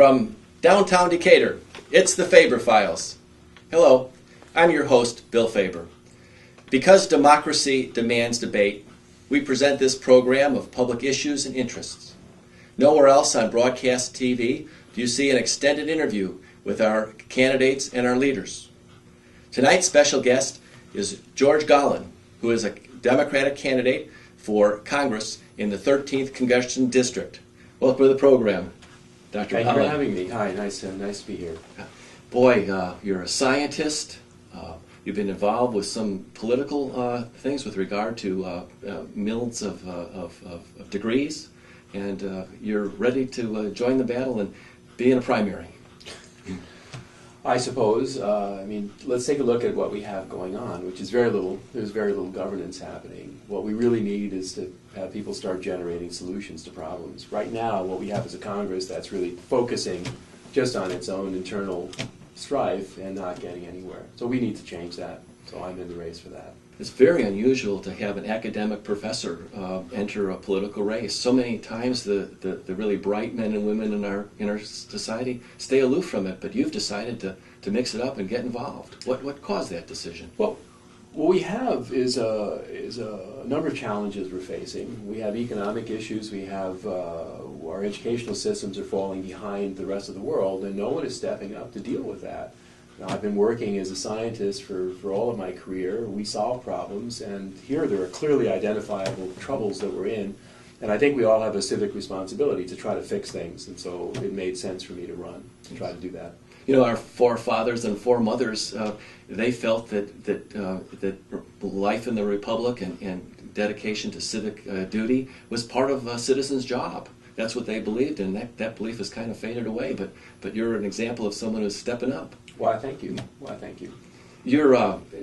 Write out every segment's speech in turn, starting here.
From downtown Decatur, it's the Faber Files. Hello, I'm your host, Bill Faber. Because democracy demands debate, we present this program of public issues and interests. Nowhere else on broadcast TV do you see an extended interview with our candidates and our leaders. Tonight's special guest is George Gollin, who is a Democratic candidate for Congress in the 13th Congressional District. Welcome to the program, Dr. Gollin. Thank you for having me. Hi, nice to be here. Boy, you're a scientist. You've been involved with some political things with regard to millions of degrees, and you're ready to join the battle and be in a primary. I suppose. I mean, let's take a look at what we have going on, which is very little. There's very little governance happening. What we really need is to have people start generating solutions to problems. Right now, what we have is a Congress that's really focusing just on its own internal strife and not getting anywhere. So we need to change that. So I'm in the race for that. It's very unusual to have an academic professor enter a political race. So many times the really bright men and women in our society stay aloof from it, but you've decided to mix it up and get involved. What caused that decision? Well, what we have is a number of challenges we're facing. We have economic issues. We have our educational systems are falling behind the rest of the world, and no one is stepping up to deal with that. Now, I've been working as a scientist for all of my career. We solve problems, and here there are clearly identifiable troubles that we're in, and I think we all have a civic responsibility to try to fix things, and so it made sense for me to run to try to do that. You know, our forefathers and foremothers, they felt that life in the Republic and dedication to civic duty was part of a citizen's job. That's what they believed, and that belief has kind of faded away, but you're an example of someone who's stepping up. Why, thank you. Why, thank you. You're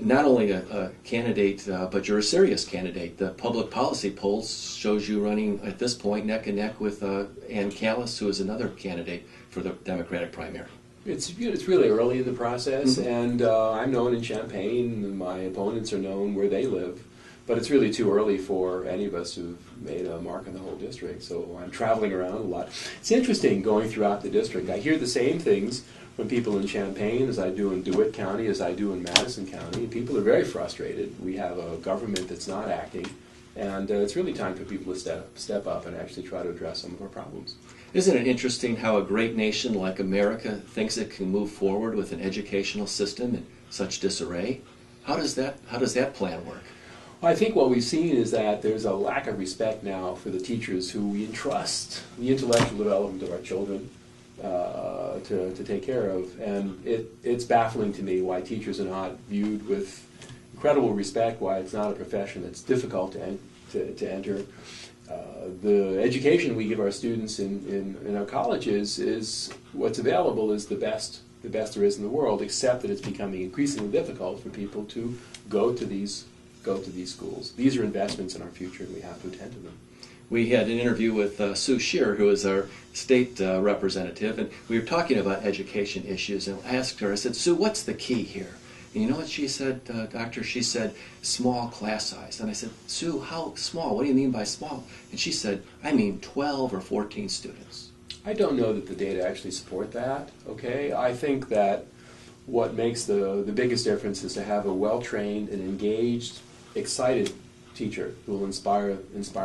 not only a candidate, but you're a serious candidate. The public policy polls shows you running at this point neck and neck with Ann Callis, who is another candidate for the Democratic primary. It's really early in the process, and I'm known in Champaign, and my opponents are known where they live. But it's really too early for any of us who've made a mark in the whole district. So I'm traveling around a lot. It's interesting going throughout the district. I hear the same things from people in Champaign as I do in DeWitt County, as I do in Madison County. People are very frustrated. We have a government that's not acting. And it's really time for people to step up and actually try to address some of our problems. Isn't it interesting how a great nation like America thinks it can move forward with an educational system in such disarray? How does that plan work? I think what we've seen is that there's a lack of respect now for the teachers who we entrust the intellectual development of our children to take care of. And it's baffling to me why teachers are not viewed with incredible respect, why it's not a profession that's difficult to enter. The education we give our students in our colleges is what's available is the best there is in the world, except that it's becoming increasingly difficult for people to go to these schools. These are investments in our future, and we have to attend to them. We had an interview with Sue Shearer, who is our state representative, and we were talking about education issues, and I asked her, I said, Sue, what's the key here? And you know what she said, Doctor? She said, small class size. And I said, Sue, how small? What do you mean by small? And she said, I mean 12 or 14 students. I don't know that the data actually support that, okay? I think that what makes the biggest difference is to have a well-trained and engaged, excited teacher who will inspire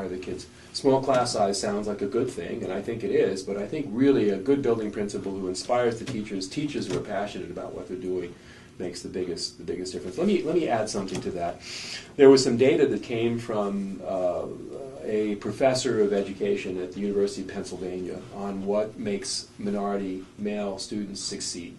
the kids. Small class size sounds like a good thing, and I think it is, but I think really a good building principle who inspires the teachers who are passionate about what they're doing, makes the biggest difference. Let me add something to that. There was some data that came from a professor of education at the University of Pennsylvania on what makes minority male students succeed.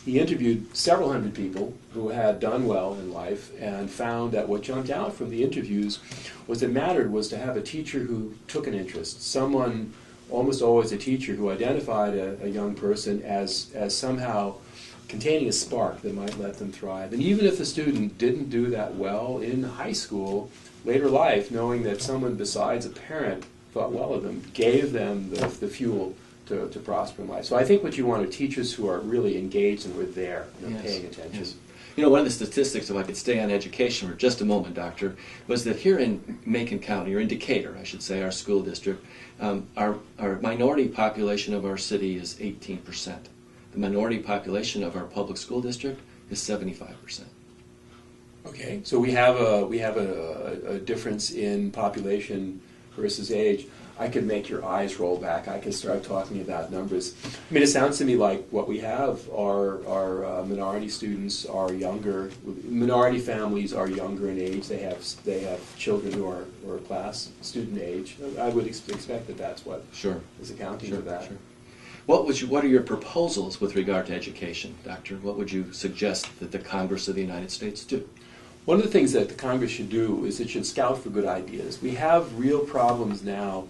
He interviewed several hundred people who had done well in life and found that what jumped out from the interviews was that mattered was to have a teacher who took an interest, someone, almost always a teacher, who identified a young person as somehow containing a spark that might let them thrive. And even if the student didn't do that well in high school, later life, knowing that someone besides a parent thought well of them, gave them the fuel to prosper in life. So I think what you want are teachers who are really engaged and were there, paying attention. Yes. You know, one of the statistics, if I could stay on education for just a moment, Doctor, was that here in Macon County, or in Decatur, I should say, our school district, our minority population of our city is 18%. The minority population of our public school district is 75%. Okay, so we have a difference in population versus age. I could make your eyes roll back. I could start talking about numbers. I mean, it sounds to me like what we have are minority students are younger. Minority families are younger in age. They have children who are class student age. I would expect that that's what is accounting for that. Sure. What are your proposals with regard to education, Doctor? What would you suggest that the Congress of the United States do? One of the things that the Congress should do is it should scout for good ideas. We have real problems now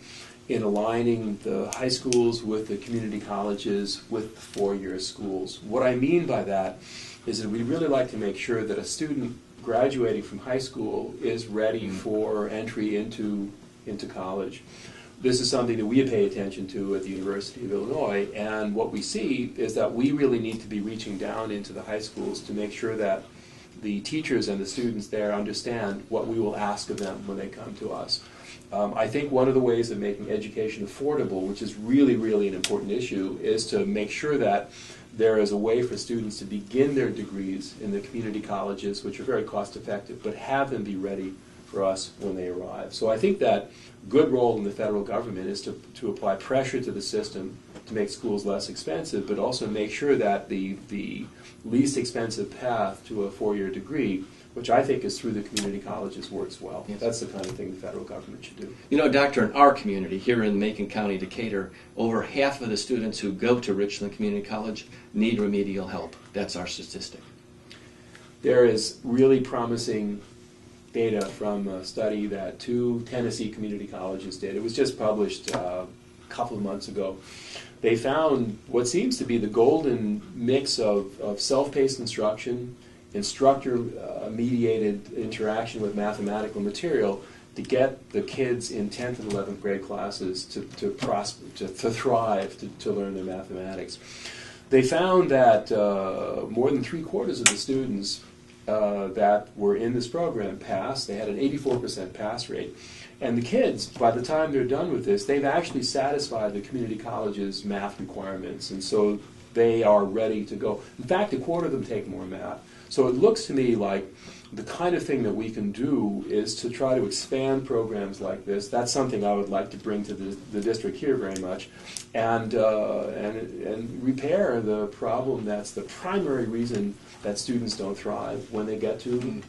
in aligning the high schools with the community colleges with the four-year schools. What I mean by that is that we'd really like to make sure that a student graduating from high school is ready for entry into college. This is something that we pay attention to at the University of Illinois, and what we see is that we really need to be reaching down into the high schools to make sure that the teachers and the students there understand what we will ask of them when they come to us. I think one of the ways of making education affordable, which is really, really an important issue, is to make sure that there is a way for students to begin their degrees in the community colleges, which are very cost effective, but have them be ready for us when they arrive. So I think that good role in the federal government is to apply pressure to the system to make schools less expensive, but also make sure that the least expensive path to a four-year degree, which I think is through the community colleges, works well. Yes. That's the kind of thing the federal government should do. You know, Doctor, in our community, here in Macon County, Decatur, over half of the students who go to Richland Community College need remedial help. That's our statistic. There is really promising data from a study that two Tennessee community colleges did. It was just published a couple of months ago. They found what seems to be the golden mix of self-paced instruction, instructor-mediated interaction with mathematical material to get the kids in 10th and 11th grade classes to thrive, to learn their mathematics. They found that more than 3/4 of the students that were in this program passed. They had an 84% pass rate. And the kids, by the time they're done with this, they've actually satisfied the community college's math requirements, and so they are ready to go. In fact, 1/4 of them take more math. So it looks to me like the kind of thing that we can do is to try to expand programs like this. That's something I would like to bring to the district here very much, and repair the problem that's the primary reason that students don't thrive when they get to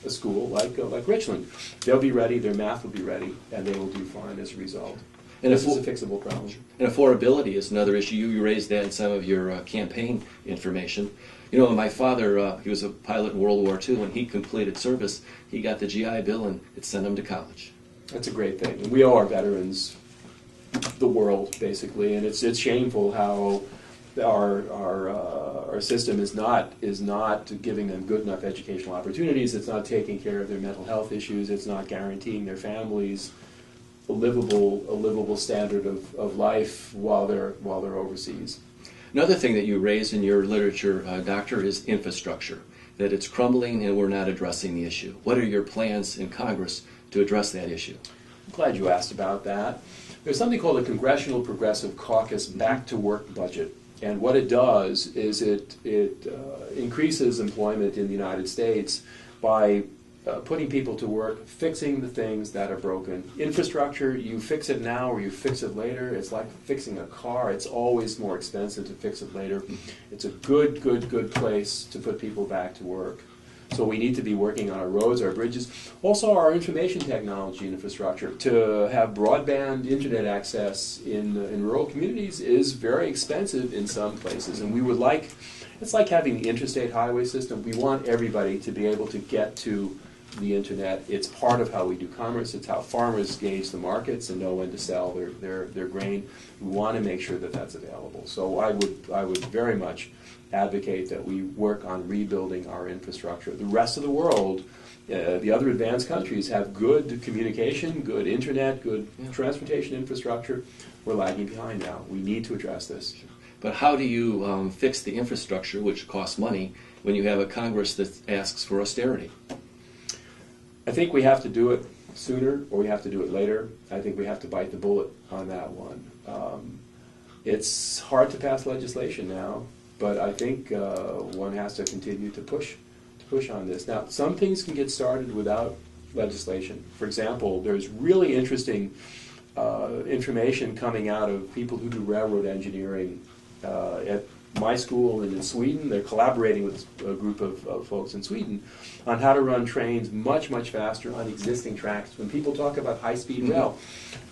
a school like Richland. They'll be ready, their math will be ready, and they will do fine as a result. And this is a fixable problem. And affordability is another issue. You raised that in some of your campaign information. You know, my father, he was a pilot in World War II. When he completed service, he got the GI Bill and it sent him to college. That's a great thing. And we owe our veterans the world, basically, and it's shameful how our system is not giving them good enough educational opportunities. It's not taking care of their mental health issues. It's not guaranteeing their families a livable standard of life while they're overseas. Another thing that you raise in your literature, Doctor, is infrastructure, that it's crumbling and we're not addressing the issue. What are your plans in Congress to address that issue? I'm glad you asked about that. There's something called the Congressional Progressive Caucus Back to Work budget. And what it does is it increases employment in the United States by putting people to work, fixing the things that are broken. Infrastructure, you fix it now or you fix it later. It's like fixing a car. It's always more expensive to fix it later. It's a good place to put people back to work. So we need to be working on our roads, our bridges, also our information technology infrastructure. To have broadband internet access in rural communities is very expensive in some places, and we would like, it's like having the interstate highway system. We want everybody to be able to get to the internet. It's part of how we do commerce. It's how farmers gauge the markets and know when to sell their grain. We want to make sure that that's available. So I would very much advocate that we work on rebuilding our infrastructure. The rest of the world, the other advanced countries, have good communication, good internet, good transportation infrastructure. We're lagging behind now. We need to address this. But how do you fix the infrastructure, which costs money, when you have a Congress that asks for austerity? I think we have to do it sooner or we have to do it later. I think we have to bite the bullet on that one. It's hard to pass legislation now, but I think one has to continue to push on this. Now, some things can get started without legislation. For example, there's really interesting information coming out of people who do railroad engineering at my school and in Sweden. They're collaborating with a group of folks in Sweden on how to run trains much, much faster on existing tracks. When people talk about high-speed rail,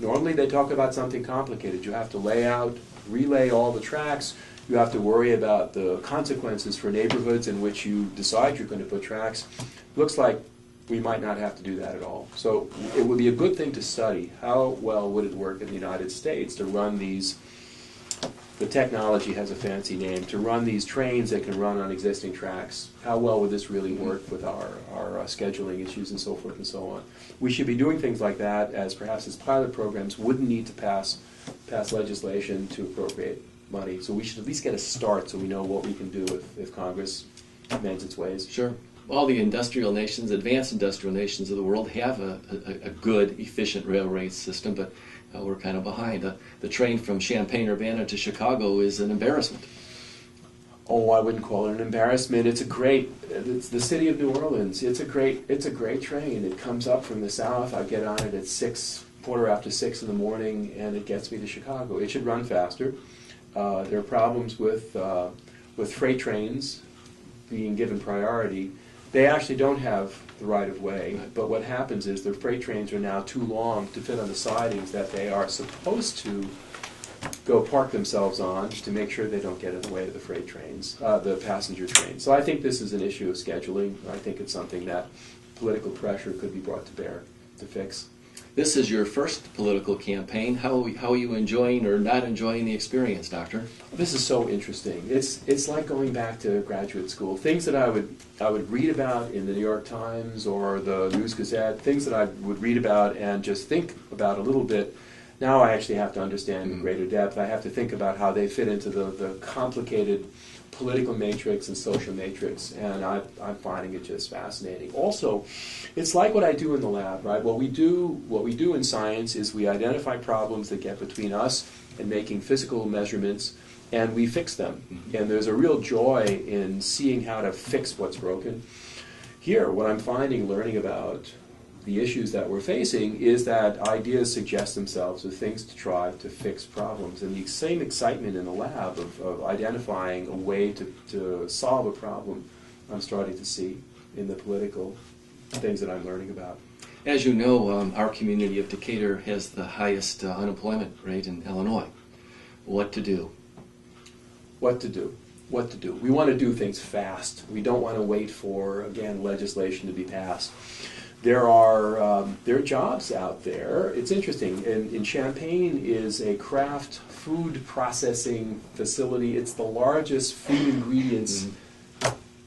normally they talk about something complicated. You have to lay out, relay all the tracks. You have to worry about the consequences for neighborhoods in which you decide you're going to put tracks. Looks like we might not have to do that at all. So it would be a good thing to study. How well would it work in the United States to run these, the technology has a fancy name, to run these trains that can run on existing tracks? How well would this really work with our scheduling issues and so forth and so on? We should be doing things like that as perhaps as pilot programs. Wouldn't need to pass legislation to appropriate money. So we should at least get a start so we know what we can do if Congress amends its ways. Sure. All the industrial nations, advanced industrial nations of the world have a good, efficient railway system, but we're kind of behind. The train from Champaign, Urbana to Chicago is an embarrassment. Oh, I wouldn't call it an embarrassment. It's the city of New Orleans. It's a great train. It comes up from the south. I get on it at 6:15 in the morning, and it gets me to Chicago. It should run faster. There are problems with freight trains being given priority. They actually don't have the right-of-way, but what happens is the freight trains are now too long to fit on the sidings that they are supposed to go park themselves on to make sure they don't get in the way of the freight trains, the passenger trains. So I think this is an issue of scheduling. I think it's something that political pressure could be brought to bear to fix. This is your first political campaign. How are you enjoying or not enjoying the experience, Doctor? This is so interesting. It's like going back to graduate school. Things that I would read about in the New York Times or the News Gazette, things that I would read about and just think about a little bit. Now I actually have to understand in greater depth. I have to think about how they fit into the complicated political matrix and social matrix, and I'm finding it just fascinating. Also, it's like what I do in the lab, right? What we do in science is we identify problems that get between us and making physical measurements, and we fix them. And there's a real joy in seeing how to fix what's broken. Here, what I'm finding, learning about the issues that we're facing, is that ideas suggest themselves as things to try to fix problems. And the same excitement in the lab of identifying a way to solve a problem, I'm starting to see in the political things that I'm learning about. As you know, our community of Decatur has the highest unemployment rate in Illinois. What to do? What to do? What to do? We want to do things fast. We don't want to wait for, again, legislation to be passed. There are jobs out there. It's interesting. In Champaign is a craft food processing facility. It's the largest food ingredients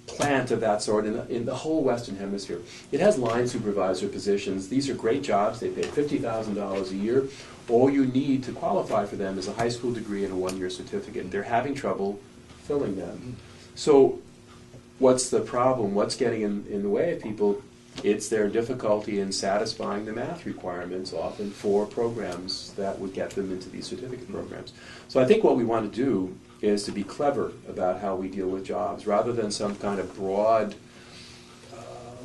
plant of that sort in the whole Western Hemisphere. It has line supervisor positions. These are great jobs. They pay $50,000 a year. All you need to qualify for them is a high school degree and a one-year certificate. They're having trouble filling them. So what's the problem? What's getting in the way of people? It's their difficulty in satisfying the math requirements often for programs that would get them into these certificate programs. So I think what we want to do is to be clever about how we deal with jobs rather than some kind of broad,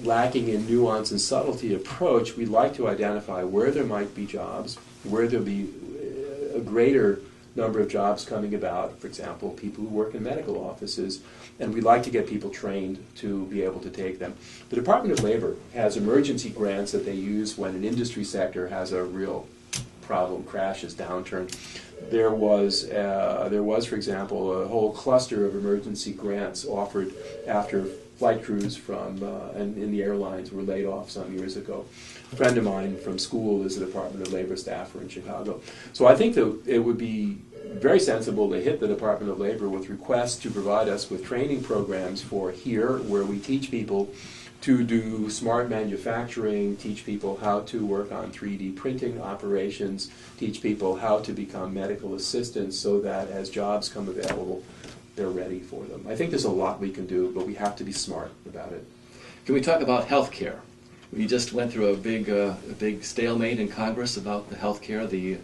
lacking in nuance and subtlety approach. We'd like to identify where there might be jobs, where there'll be a greater number of jobs coming about, for example, people who work in medical offices, and we'd like to get people trained to be able to take them. The Department of Labor has emergency grants that they use when an industry sector has a real problem, crashes, downturn. There was, for example, a whole cluster of emergency grants offered after flight crews and in the airlines were laid off some years ago. A friend of mine from school is a Department of Labor staffer in Chicago. So I think that it would be very sensible to hit the Department of Labor with requests to provide us with training programs for here, where we teach people to do smart manufacturing, teach people how to work on 3D printing operations, teach people how to become medical assistants so that as jobs come available, they're ready for them. I think there's a lot we can do, but we have to be smart about it. Can we talk about health care? We just went through a big stalemate in Congress about the health care, the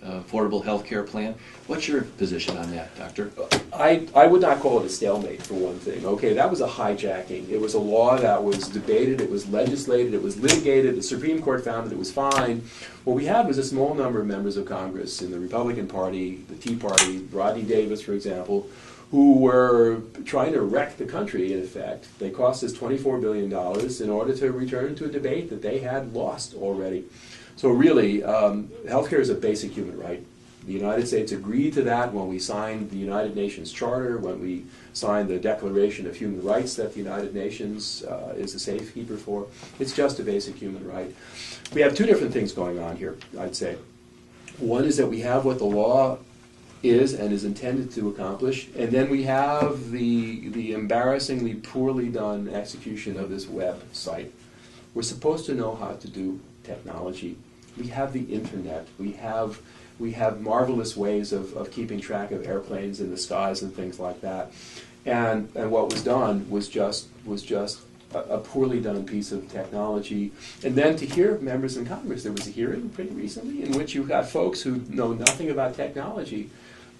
affordable health care plan. What's your position on that, Doctor? I would not call it a stalemate, for one thing. Okay, that was a hijacking. It was a law that was debated, it was legislated, it was litigated, the Supreme Court found that it was fine. What we had was a small number of members of Congress in the Republican Party, the Tea Party, Rodney Davis, for example, who were trying to wreck the country, in effect. They cost us $24 billion in order to return to a debate that they had lost already. So really, healthcare is a basic human right. The United States agreed to that when we signed the United Nations Charter, when we signed the Declaration of Human Rights that the United Nations is a safekeeper for. It's just a basic human right. We have two different things going on here, I'd say. One is that we have what the law is and is intended to accomplish, and then we have the embarrassingly poorly done execution of this website. We're supposed to know how to do technology. We have the internet. We have marvelous ways of keeping track of airplanes in the skies and things like that. And what was done was just a poorly done piece of technology. And then to hear members in Congress, there was a hearing pretty recently in which you got folks who know nothing about technology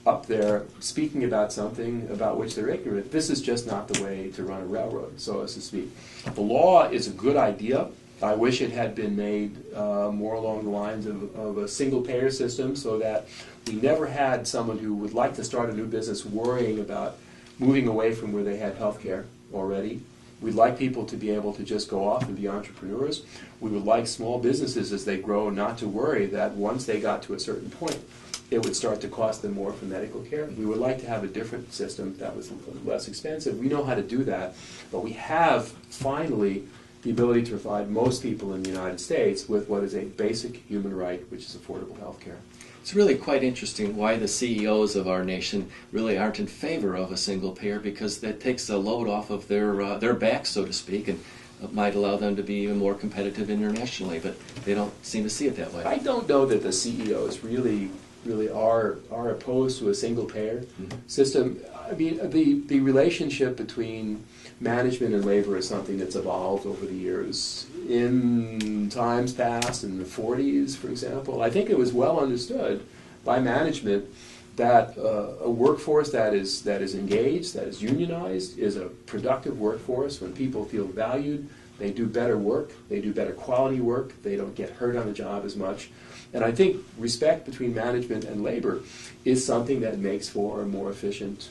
up there speaking about something about which they're ignorant. This is just not the way to run a railroad, so as to speak. The law is a good idea. I wish it had been made more along the lines of a single-payer system so that we never had someone who would like to start a new business worrying about moving away from where they had health care already. We'd like people to be able to just go off and be entrepreneurs. We would like small businesses as they grow not to worry that once they got to a certain point, it would start to cost them more for medical care. We would like to have a different system that was less expensive. We know how to do that, but we have finally the ability to provide most people in the United States with what is a basic human right, which is affordable health care. It's really quite interesting why the CEOs of our nation really aren't in favor of a single payer, because that takes a load off of their backs, so to speak, and might allow them to be even more competitive internationally, but they don't seem to see it that way. I don't know that the CEOs really are opposed to a single payer system. I mean, the relationship between management and labor is something that's evolved over the years. In times past, in the 40s, for example, I think it was well understood by management that a workforce that is engaged, that is unionized, is a productive workforce. When people feel valued, they do better work, they do better quality work, they don't get hurt on the job as much. And I think respect between management and labor is something that makes for a more efficient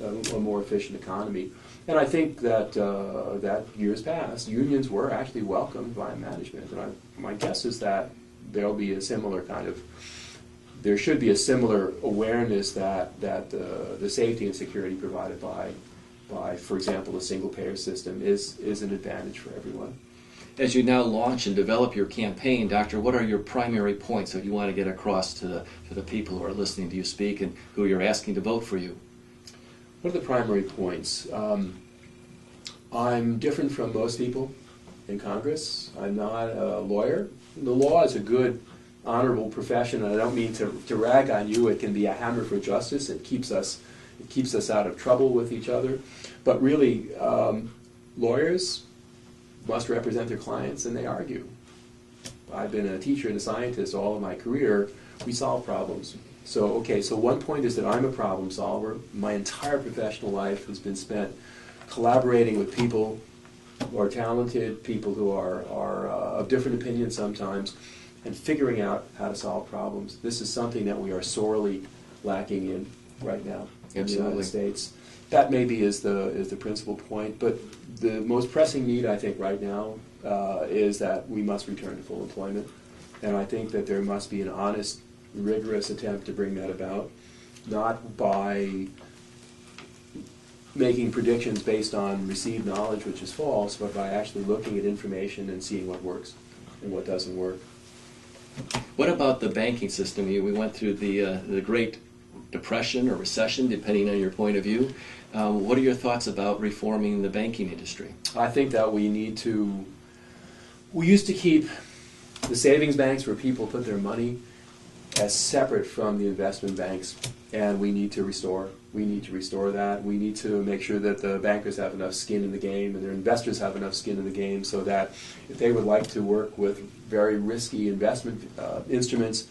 economy. And I think that that years past, unions were actually welcomed by management. And my guess is that there'll be a similar there should be a similar awareness that the safety and security provided by, for example, a single-payer system is an advantage for everyone. As you now launch and develop your campaign, Doctor, what are your primary points that you want to get across to the people who are listening to you speak and who you're asking to vote for you? What are the primary points? I'm different from most people in Congress. I'm not a lawyer. The law is a good, honorable profession, and I don't mean to rag on you. It can be a hammer for justice. It keeps us out of trouble with each other. But really, lawyers must represent their clients, and they argue. I've been a teacher and a scientist all of my career. We solve problems. So one point is that I'm a problem solver. My entire professional life has been spent collaborating with people who are talented, people who are of different opinions sometimes, and figuring out how to solve problems. This is something that we are sorely lacking in right now in the United States. That maybe is the principal point, but the most pressing need, I think, right now is that we must return to full employment, and I think that there must be an honest, rigorous attempt to bring that about, not by making predictions based on received knowledge, which is false, but by actually looking at information and seeing what works and what doesn't work. What about the banking system? We went through the Great Depression or recession, depending on your point of view. What are your thoughts about reforming the banking industry? I think that we used to keep the savings banks where people put their money as separate from the investment banks, and we need to restore We need to restore that. We need to make sure that the bankers have enough skin in the game and their investors have enough skin in the game so that if they would like to work with very risky investment instruments,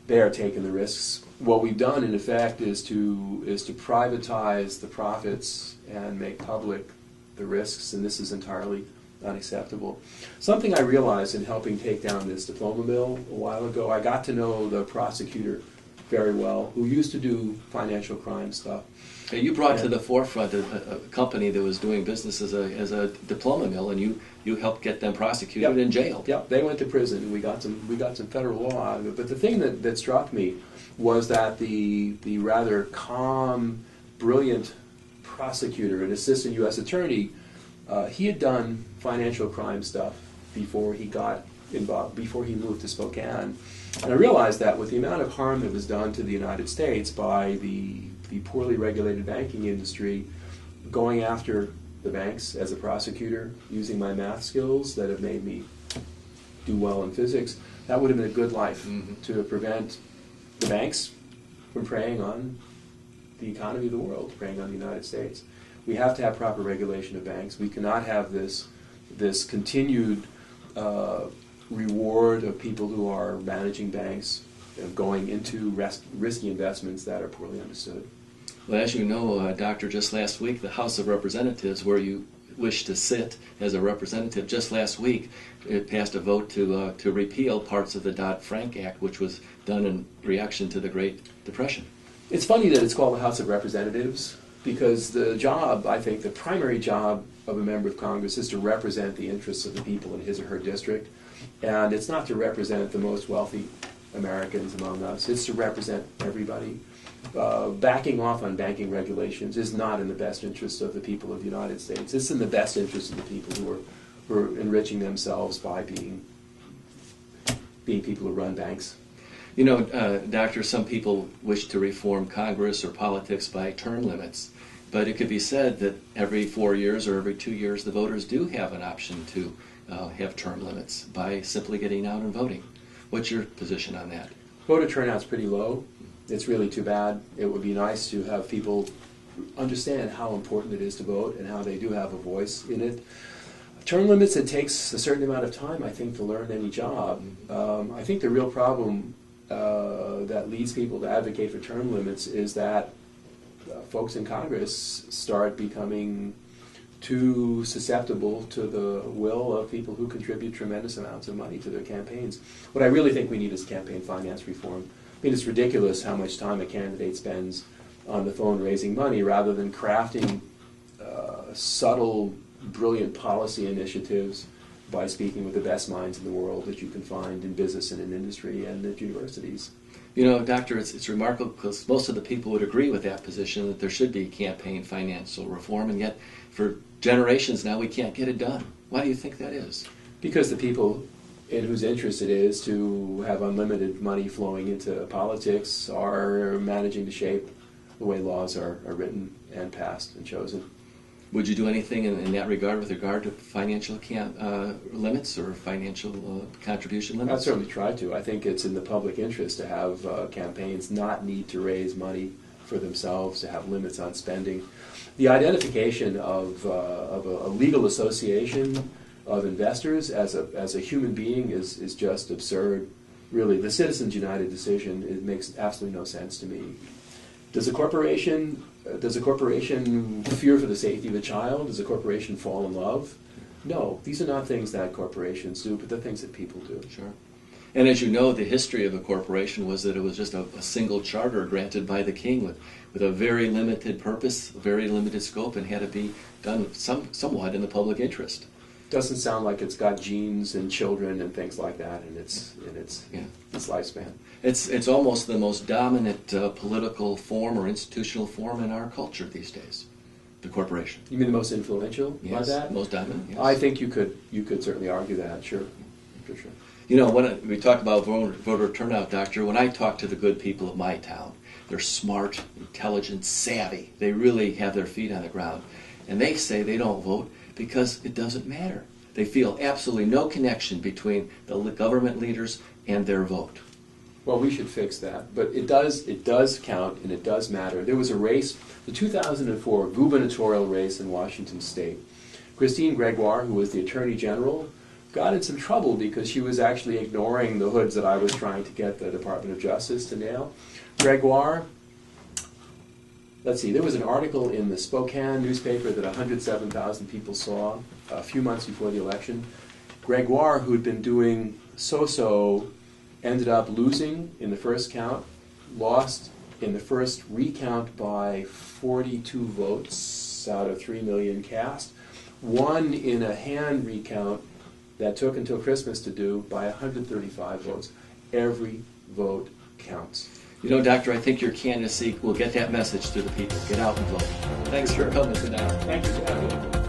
they are taking the risks. What we've done, in effect, is to privatize the profits and make public the risks, and this is entirely unacceptable. Something I realized in helping take down this diploma mill a while ago, I got to know the prosecutor very well, who used to do financial crime stuff. You brought to the forefront a company that was doing business as a diploma mill, and you helped get them prosecuted and jailed. Yep, they went to prison. We got some federal law out of it. But the thing that struck me was that the rather calm, brilliant prosecutor, an assistant U.S. attorney, he had done financial crime stuff before he got involved, before he moved to Spokane. And I realized that with the amount of harm that was done to the United States by the poorly regulated banking industry, going after the banks as a prosecutor, using my math skills that have made me do well in physics, that would have been a good life to prevent the banks from preying on the economy of the world, preying on the United States. We have to have proper regulation of banks. We cannot have this continued reward of people who are managing banks, going into risky investments that are poorly understood. Well, as you know, Doctor, just last week, the House of Representatives, where you wish to sit as a representative, just last week, it passed a vote to repeal parts of the Dodd-Frank Act, which was done in reaction to the Great Depression. It's funny that it's called the House of Representatives, because the job, I think, the primary job of a member of Congress is to represent the interests of the people in his or her district. And it's not to represent the most wealthy Americans among us. It's to represent everybody. Backing off on banking regulations is not in the best interest of the people of the United States. It's in the best interest of the people who are enriching themselves by being people who run banks. You know, Doctor, some people wish to reform Congress or politics by term limits. But it could be said that every 4 years or every 2 years, the voters do have an option to have term limits by simply getting out and voting. What's your position on that? Voter turnout's pretty low. It's really too bad. It would be nice to have people understand how important it is to vote and how they do have a voice in it. Term limits, it takes a certain amount of time, I think, to learn any job. I think the real problem that leads people to advocate for term limits is that folks in Congress start becoming too susceptible to the will of people who contribute tremendous amounts of money to their campaigns. What I really think we need is campaign finance reform. I mean, it's ridiculous how much time a candidate spends on the phone raising money rather than crafting subtle, brilliant policy initiatives by speaking with the best minds in the world that you can find in business and in industry and at universities. You know, Doctor, it's remarkable because most of the people would agree with that position, that there should be campaign financial reform, and yet for generations now we can't get it done. Why do you think that is? Because the people in whose interest it is to have unlimited money flowing into politics are managing to shape the way laws are written and passed and chosen. Would you do anything in that regard with regard to financial limits or financial contribution limits? I'd certainly try to. I think it's in the public interest to have campaigns not need to raise money for themselves, to have limits on spending. The identification of a legal association of investors as a human being is just absurd. Really, the Citizens United decision, it makes absolutely no sense to me. Does a corporation fear for the safety of a child? Does a corporation fall in love? No, these are not things that corporations do, but they're things that people do. Sure. And as you know, the history of a corporation was that it was just a single charter granted by the king with a very limited purpose, a very limited scope, and had to be done somewhat in the public interest. Doesn't sound like it's got genes and children and things like that in its lifespan. It's almost the most dominant political form or institutional form in our culture these days, the corporation. You mean the most influential? Yes, by that? Most dominant. Yes. I think you could certainly argue that. Sure, for sure. You know, when we talk about voter turnout, Doctor, when I talk to the good people of my town, they're smart, intelligent, savvy. They really have their feet on the ground, and they say they don't vote because it doesn't matter. They feel absolutely no connection between the government leaders and their vote. Well, we should fix that, but it does count and it does matter. There was a race, the 2004 gubernatorial race in Washington State. Christine Gregoire, who was the Attorney General, got in some trouble because she was actually ignoring the hoods that I was trying to get the Department of Justice to nail. Gregoire, let's see, there was an article in the Spokane newspaper that 107,000 people saw a few months before the election. Gregoire, who had been doing so-so, ended up losing in the first count, lost in the first recount by 42 votes out of 3 million cast, won in a hand recount that took until Christmas to do by 135 votes. Every vote counts. You know, Doctor, I think your candidacy will get that message to the people. Get out and vote. Thanks for coming tonight. Thank you for having me.